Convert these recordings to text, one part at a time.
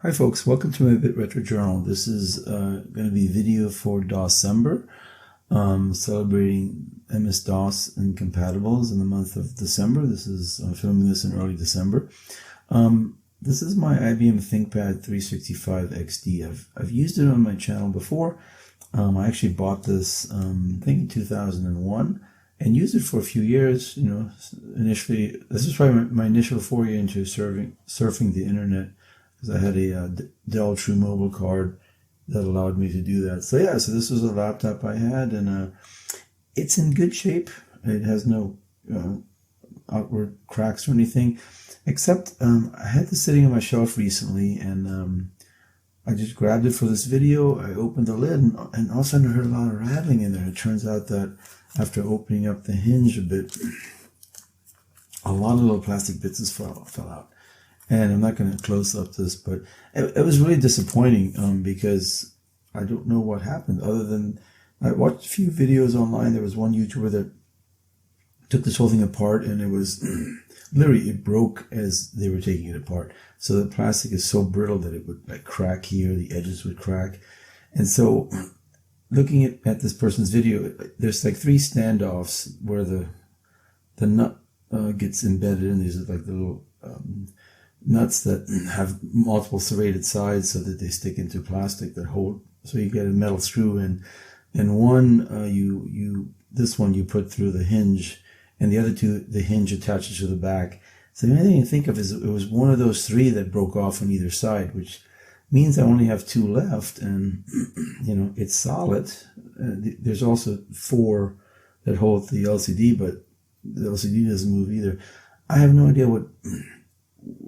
Hi folks, welcome to my Bit Retro Journal. This is going to be video for December, celebrating MS-DOS and compatibles in the month of December. This is filming this in early December. This is my IBM ThinkPad 365 XD. I've used it on my channel before. I actually bought this, I think in 2001, and used it for a few years. You know, initially, this is probably my initial foray into surfing the internet. I had a Dell True Mobile card that allowed me to do that. So yeah, so this was a laptop I had, and it's in good shape. It has no outward cracks or anything, except I had this sitting on my shelf recently, and I just grabbed it for this video. I opened the lid, and all of a sudden I heard a lot of rattling in there. It turns out that after opening up the hinge a bit, a lot of little plastic bits fell out. And I'm not going to close up this, but it was really disappointing because I don't know what happened other than I watched a few videos online. There was one YouTuber that took this whole thing apart, and it was literally, it broke as they were taking it apart. So the plastic is so brittle that it would like crack here, the edges would crack. And so looking at this person's video, there's like 3 standoffs where the nut gets embedded in. These are like the little nuts that have multiple serrated sides so that they stick into plastic that hold, so you get a metal screw in, and one this one you put through the hinge, and the other 2 the hinge attaches to the back. So the only thing you think of is it was one of those 3 that broke off on either side, which means I only have 2 left, and you know, it's solid. There's also 4 that hold the LCD, but the LCD doesn't move either. I have no idea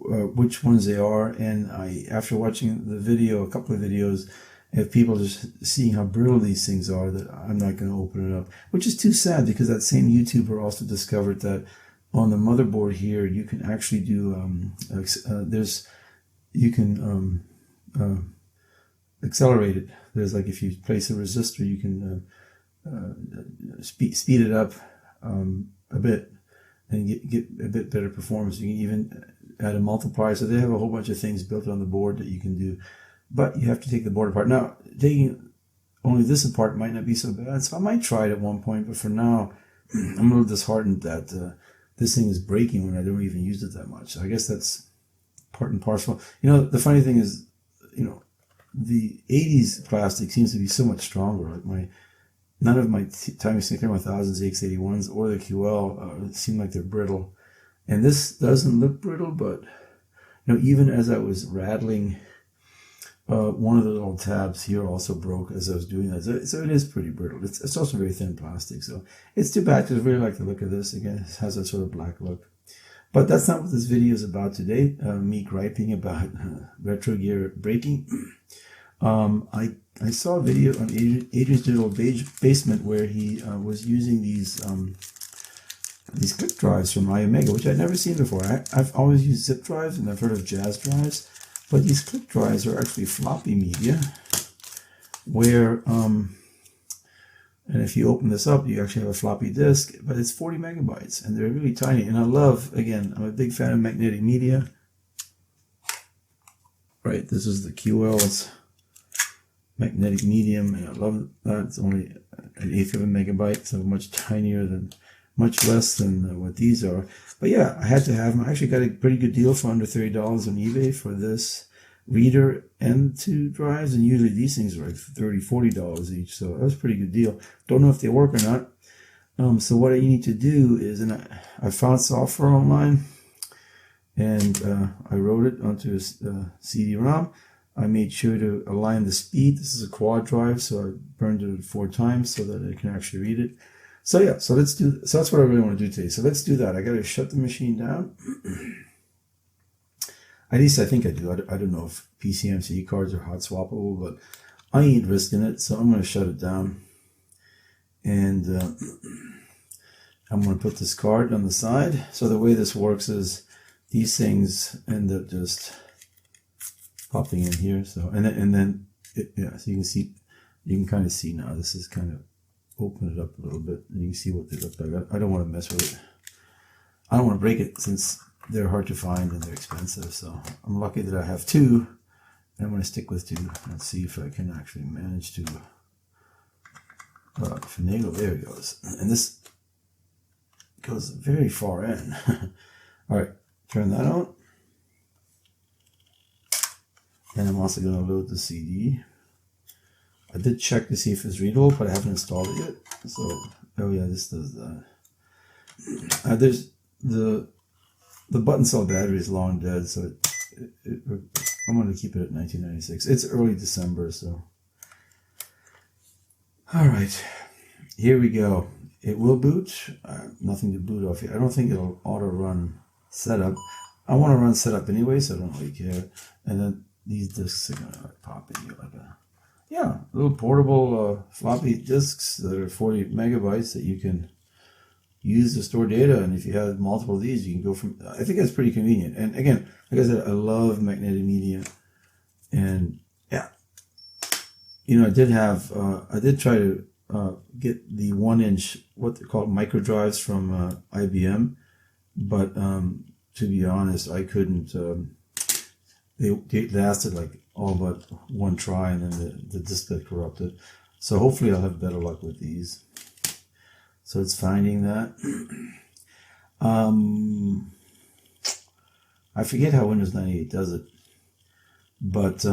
which ones they are, and after watching the video, a couple of videos, if people just seeing how brittle these things are, that I'm not going to open it up, which is too sad, because that same YouTuber also discovered that on the motherboard here you can actually do accelerate it. There's like, if you place a resistor, you can speed it up a bit and get a bit better performance. You can even add a multiplier. So they have a whole bunch of things built on the board that you can do, but you have to take the board apart. Now, taking only this apart might not be so bad, so I might try it at one point, but for now I'm a little disheartened that this thing is breaking when I don't even use it that much. So I guess that's part and parcel. You know, the funny thing is, you know, the 80s plastic seems to be so much stronger. Like none of my Timing Snicker 1000s, X81s, or the QL seem like they're brittle. And this doesn't look brittle, but you know, even as I was rattling, one of the little tabs here also broke as I was doing that. So it is pretty brittle. It's also very thin plastic, so it's too bad, because I really like the look of this. Again, it has a sort of black look. But that's not what this video is about today. Me griping about retro gear breaking. I saw a video on Adrian's Digital Basement where he was using these click drives from Iomega, which I'd never seen before. I've always used zip drives, and I've heard of jazz drives, but these click drives are actually floppy media, where and if you open this up, you actually have a floppy disk, but it's 40 megabytes, and they're really tiny. And I love, again, I'm a big fan of magnetic media. Right, this is the QL. It's magnetic medium, and I love that. It's only 1/8 of a megabyte, so much less than what these are. But yeah, I had to have them. I actually got a pretty good deal for under $30 on eBay for this reader and 2 drives, and usually these things are like $30-$40 each, so that was a pretty good deal. Don't know if they work or not. So what you need to do is, and I found software online, and I wrote it onto a CD-ROM. I made sure to align the speed. This is a quad drive, so I burned it 4 times so that I can actually read it. So yeah, so that's what I really want to do today. So let's do that. I got to shut the machine down. At least I think I do. I don't know if PCMC cards are hot swappable, but I ain't risking it, so I'm going to shut it down. And I'm going to put this card on the side. So the way this works is these things end up just popping in here. So and then yeah, so you can kind of see now. This is kind of, open it up a little bit, and you can see what they look like. I don't want to mess with it. I don't want to break it, since they're hard to find and they're expensive. So I'm lucky that I have 2 I'm going to stick with 2. Let's see if I can actually manage to finagle. There it goes. And this goes very far in. All right, turn that on. And I'm also going to load the CD. I did check to see if it's readable, but I haven't installed it yet. So, oh yeah, this does that. There's the button cell battery is long dead, so I'm going to keep it at 1996. It's early December, so. All right, here we go. It will boot. Nothing to boot off here. I don't think it'll auto run setup. I want to run setup anyway, so I don't really care. And then these discs are going to pop in here like a, yeah, little portable floppy disks that are 40 megabytes that you can use to store data. And if you have multiple of these, you can go from, I think that's pretty convenient. And again, like I said, I love magnetic media. And yeah, you know, I did try to get the 1-inch, what they're called micro drives from IBM. But to be honest, I couldn't, they lasted like all but one try, and then the disk got corrupted. So hopefully I'll have better luck with these. So it's finding that. I forget how Windows 98 does it. But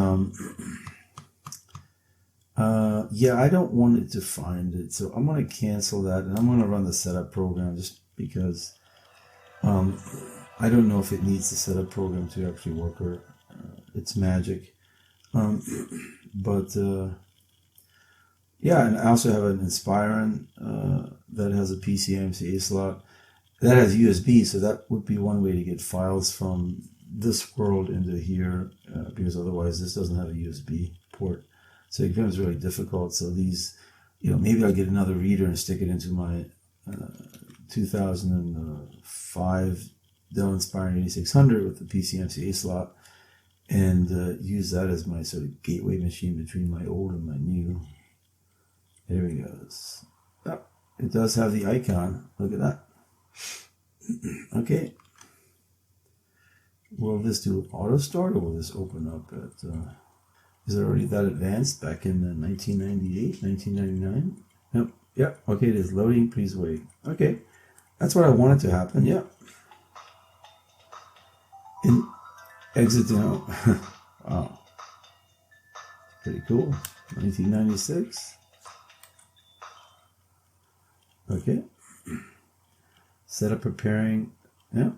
yeah, I don't want it to find it. So I'm going to cancel that, and I'm going to run the setup program just because I don't know if it needs the setup program to actually work, or it's magic. But yeah, and I also have an Inspiron that has a PCMCA slot that has USB, so that would be one way to get files from this world into here, because otherwise this doesn't have a USB port, so it becomes really difficult. So these, you know, maybe I'll get another reader and stick it into my 2005 Dell Inspiron 8600 with the PCMCA slot, and use that as my sort of gateway machine between my old and my new. There he goes. Oh, it does have the icon. Look at that. Okay. Will this do auto start, or will this open up at, is it already that advanced back in 1998, 1999? Nope. Yeah, okay, it is loading. Please wait. Okay. That's what I wanted to happen. Yeah. And exit now. Wow. Pretty cool. 1996. Okay. Setup preparing. Yeah.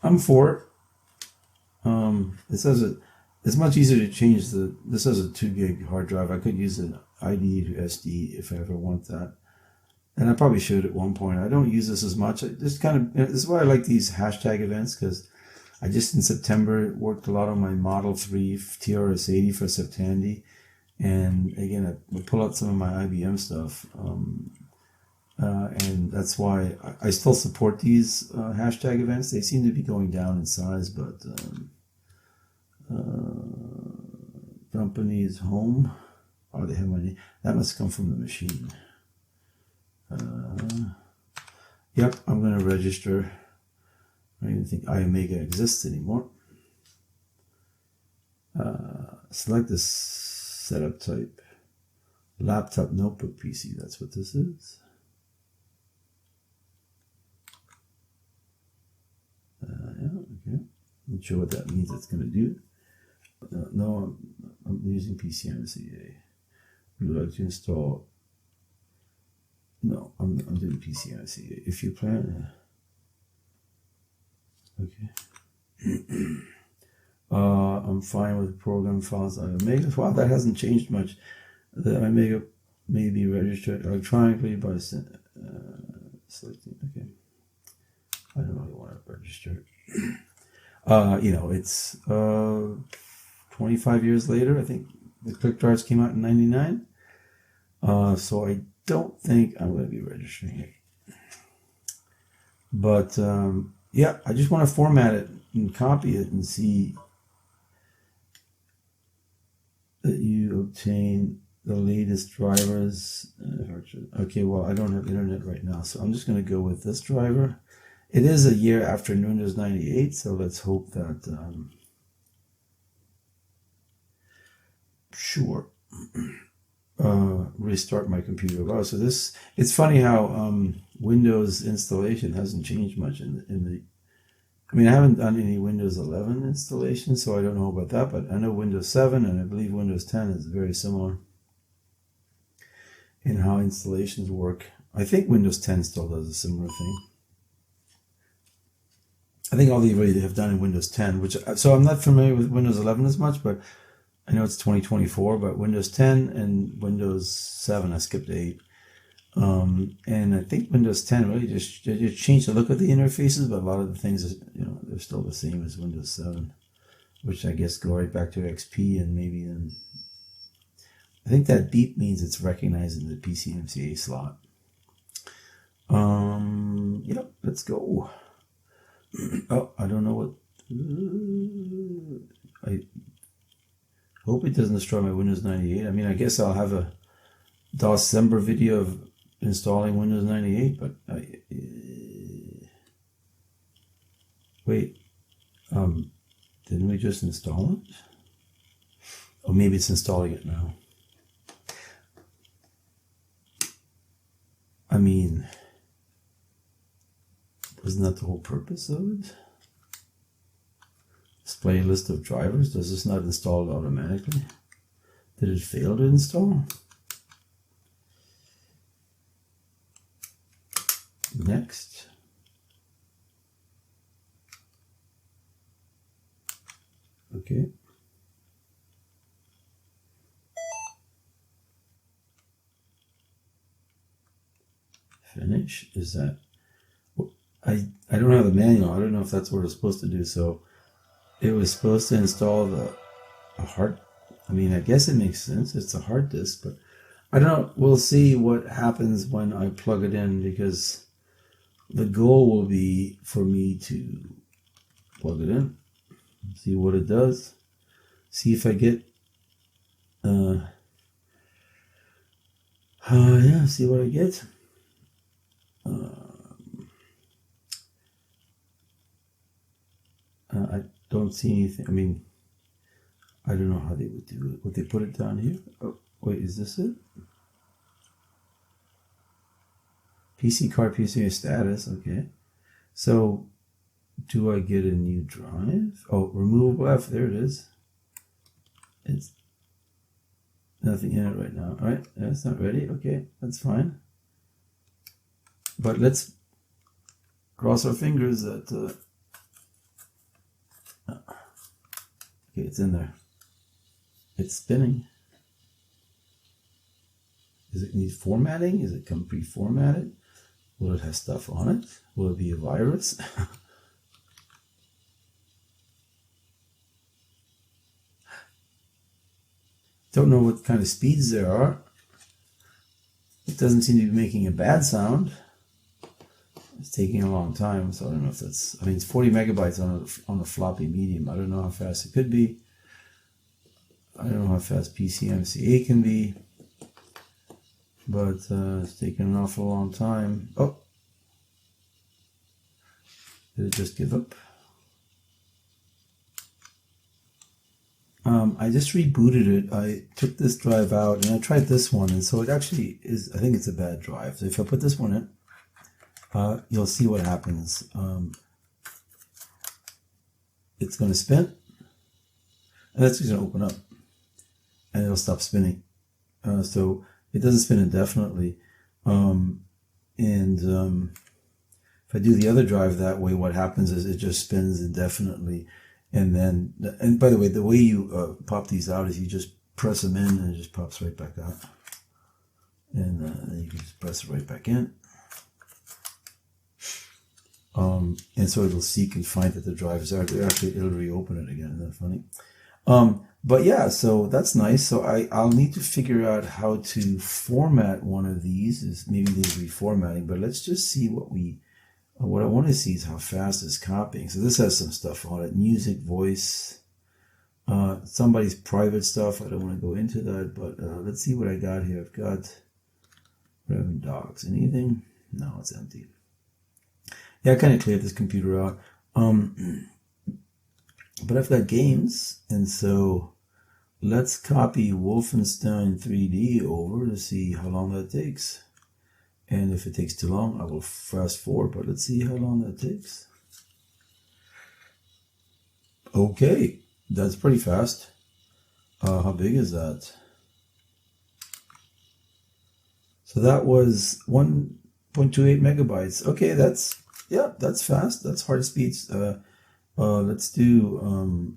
I'm for it. It says it's much easier to change this has a 2 gig hard drive. I could use an IDE to SD if I ever want that. And I probably should at one point. I don't use this as much. I just kind of, this is why I like these hashtag events, because I just in September worked a lot on my Model 3 TRS-80 for Septandy. And again, I would pull out some of my IBM stuff. And that's why I still support these hashtag events. They seem to be going down in size, but company's home. Oh, they have my name. That must come from the machine. Yep, I'm going to register. I don't even think Iomega exists anymore. Select the setup type. Laptop, notebook, PC. That's what this is. Yeah, okay. Not sure what that means. It's going to do. No, I'm using PCMCA. Would you like to install? No, I'm doing PCMCA. If you plan. Okay. I'm fine with program files. Iomega. Wow, that hasn't changed much. The Iomega may be registered electronically by selecting. Okay. I don't really want to register. You know, it's 25 years later. I think the Clik drives came out in '99. So I don't think I'm going to be registering it. But yeah, I just want to format it and copy it and see that you obtain the latest drivers. Okay, well, I don't have internet right now, so I'm just going to go with this driver. It is a year after Windows 98, so let's hope that sure. Restart my computer. Wow, so this, it's funny how Windows installation hasn't changed much in the I mean, I haven't done any Windows 11 installation, so I don't know about that, but I know Windows 7 and I believe Windows 10 is very similar in how installations work. I think Windows 10 still does a similar thing. I think all they already have done in Windows 10, which, so I'm not familiar with Windows 11 as much, but I know it's 2024, but Windows 10 and Windows 7, I skipped 8. And I think Windows 10 really just changed the look of the interfaces, but a lot of the things, they're still the same as Windows 7, which I guess go right back to XP, and maybe then I think that beep means it's recognizing the PCMCA slot. Yep, let's go. Oh, I don't know what. I hope it doesn't destroy my Windows 98. I mean, I guess I'll have a December video of installing Windows 98, but wait, didn't we just install it? Oh, maybe it's installing it now. I mean, wasn't that the whole purpose of it? Display a list of drivers. Does this not install it automatically? Did it fail to install? Next. Okay. Finish. Is that? I don't have the manual. I don't know if that's what it's supposed to do. So it was supposed to install a hard. I mean, I guess it makes sense. It's a hard disk, but I don't know. We'll see what happens when I plug it in, because the goal will be for me to plug it in, see what it does, see if I get, yeah, see what I get. I don't see anything. I mean, I don't know how they would do it. Would they put it down here? Oh, wait, is this it? PC card, PCA status, okay. So, do I get a new drive? Oh, removable F, there it is. It's nothing in it right now. All right, that's not ready. Okay, that's fine. But let's cross our fingers that, okay, it's in there. It's spinning. Does it need formatting? Is it come pre-formatted? Will it have stuff on it? Will it be a virus? Don't know what kind of speeds there are. It doesn't seem to be making a bad sound. It's taking a long time, so I don't know if that's. I mean, it's 40 megabytes on a floppy medium. I don't know how fast it could be. I don't know how fast PCMCA can be, but it's taking an awful long time. Oh, did it just give up? I just rebooted it. I took this drive out and I tried this one, and so it actually is. I think it's a bad drive. So if I put this one in, you'll see what happens. It's going to spin, and that's just going to open up, and it'll stop spinning. So it doesn't spin indefinitely. If I do the other drive that way, what happens is it just spins indefinitely. And then, and by the way, the way you pop these out is you just press them in and it just pops right back out. And then you can just press it right back in. And so it'll seek and find that the drives are there. Actually, it'll reopen it again. Isn't that funny? But yeah, so that's nice. So I'll need to figure out how to format one of these. Is maybe there's reformatting, but let's just see what I want to see is how fast it's copying. So this has some stuff on it. Music, voice, somebody's private stuff. I don't want to go into that, but let's see what I got here. I've got Reverend Docs. Anything? No, it's empty. Yeah, I kind of cleared this computer out. But I've got games, and so let's copy Wolfenstein 3D over to see how long that takes. And if it takes too long, I will fast forward, but let's see how long that takes. Okay, that's pretty fast. How big is that? So that was 1.28 megabytes. Okay, that's fast. That's hard speeds. Let's do,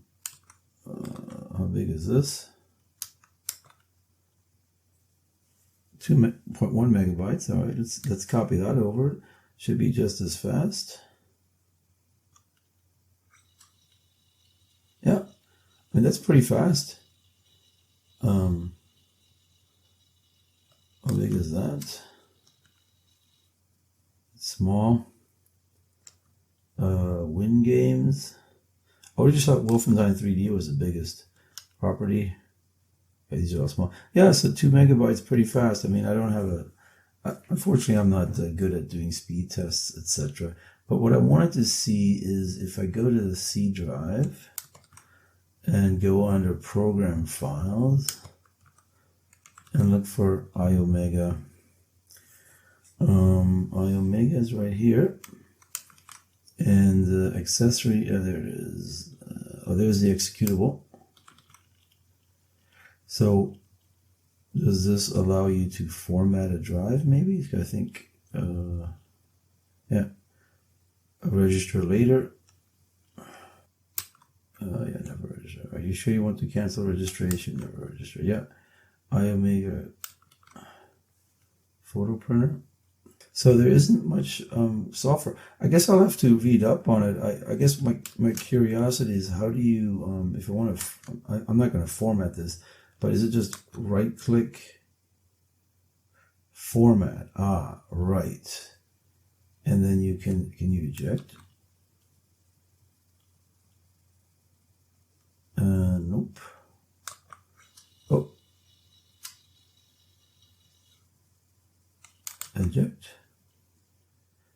how big is this? 2.1 megabytes. All right, let's copy that over. Should be just as fast. Yeah, I mean that's pretty fast. How big is that? Small. Win games. I would just thought Wolfenstein 3D was the biggest property. Okay, these are all small. Yeah, so 2 megabytes, pretty fast. I mean, I don't have unfortunately, I'm not good at doing speed tests, etc. But what I wanted to see is if I go to the C drive and go under Program Files and look for Iomega. Iomega is right here. And the accessory, there it is. There's the executable. So does this allow you to format a drive maybe? I think, yeah. Register later. Yeah, never register. Are you sure you want to cancel registration? Never register. Yeah. Iomega photo printer. So there isn't much software. I guess I'll have to read up on it. I guess my curiosity is how do you, if I want to, I'm not going to format this, but is it just right click, format? Ah, right. And then you can you eject? Nope. Oh. Eject.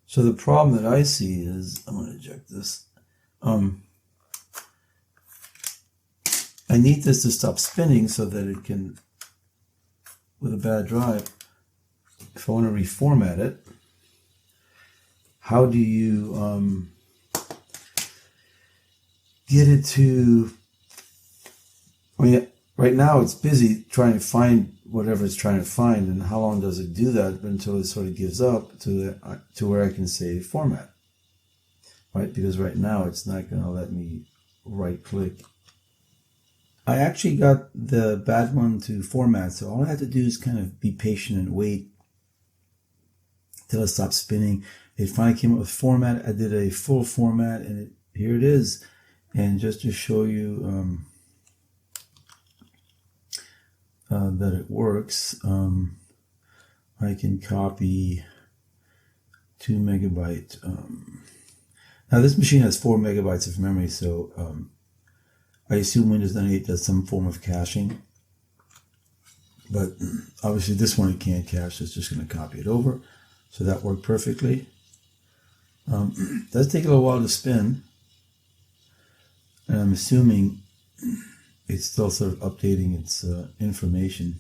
So the problem that I see is, I'm going to eject this. I need this to stop spinning so that it can, with a bad drive, if I want to reformat it, how do you get it to, I mean, right now it's busy trying to find whatever it's trying to find, and how long does it do that until it sort of gives up to where I can say format, right? Because right now it's not going to let me right click. I actually got the bad one to format, so all I had to do is kind of be patient and wait till it stopped spinning. It finally came up with format. I did a full format, and here it is. And just to show you that it works, I can copy 2 megabyte. Now this machine has 4 megabytes of memory, so I assume Windows 98 does some form of caching, but obviously this one it can't cache, so it's just going to copy it over. So that worked perfectly. It does take a little while to spin, and I'm assuming it's still sort of updating its information.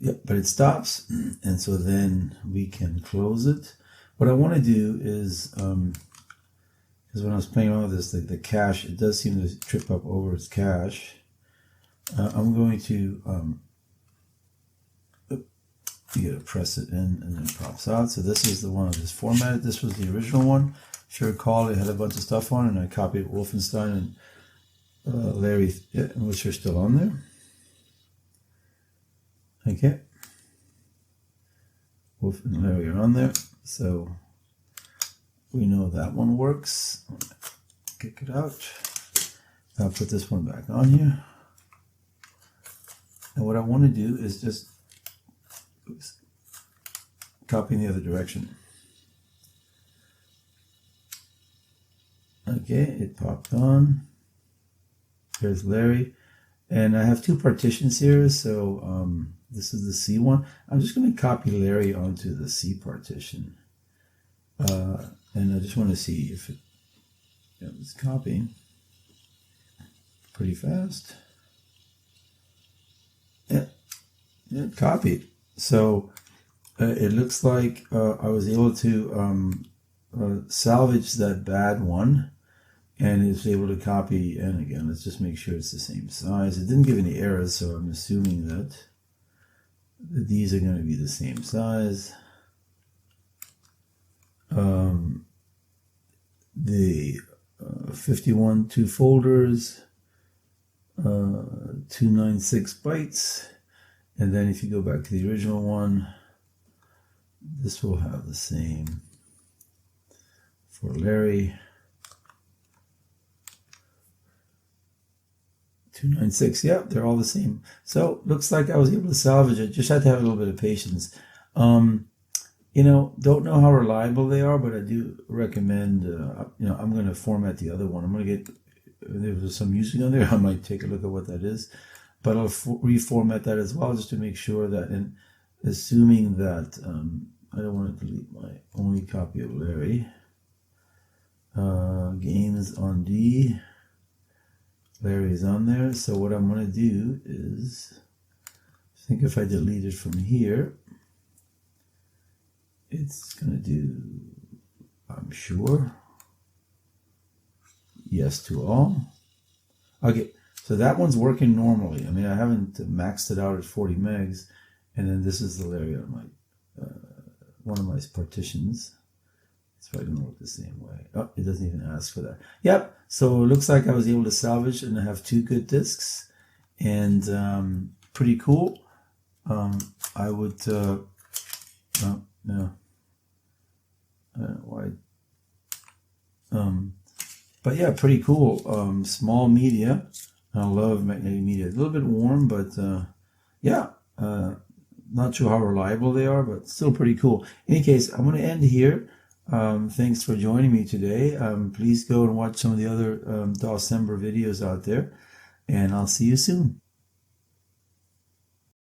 Yep, but it stops, and so then we can close it. What I want to do is, because when I was playing around with this, the cache, it does seem to trip up over its cache. I'm going to, you gotta press it in and then it pops out. So this is the one that is formatted. This was the original one. If you recall, it had a bunch of stuff on it, and I copied Wolfenstein and Larry, yeah, which are still on there. Okay. Wolf and Larry are on there. So we know that one works. Kick it out. I'll put this one back on here. And what I want to do is just copy in the other direction. Okay, it popped on. There's Larry. And I have 2 partitions here, so this is the C one. I'm just going to copy Larry onto the C partition. And I just want to see if it's copying pretty fast. Copy. So it looks like I was able to salvage that bad one, and it's able to copy. And again, let's just make sure it's the same size. It didn't give any errors, so I'm assuming that these are going to be the same size. The 51 2 folders, 296 bytes, and then if you go back to the original one, this will have the same for Larry. 296, yeah, they're all the same. So looks like I was able to salvage it. Just had to have a little bit of patience. Don't know how reliable they are, but I do recommend, I'm going to format the other one. I'm going to get, there was some music on there. I might take a look at what that is, but I'll reformat that as well, just to make sure that, and assuming that, I don't want to delete my only copy of Larry. Games on D. Larry's on there. So what I'm going to do is, I think if I delete it from here, it's going to do, I'm sure, yes to all. Okay, so that one's working normally. I mean, I haven't maxed it out at 40 megs. And then this is the Larry on my, one of my partitions. It's probably going to work the same way. Oh, it doesn't even ask for that. Yep, so it looks like I was able to salvage and have 2 good discs. And pretty cool. I would, no. I don't know why. But yeah, pretty cool. Small media. I love magnetic media. A little bit warm, but yeah. Not sure how reliable they are, but still pretty cool. In any case, I'm going to end here. Thanks for joining me today. Please go and watch some of the other Dawsember videos out there, and I'll see you soon.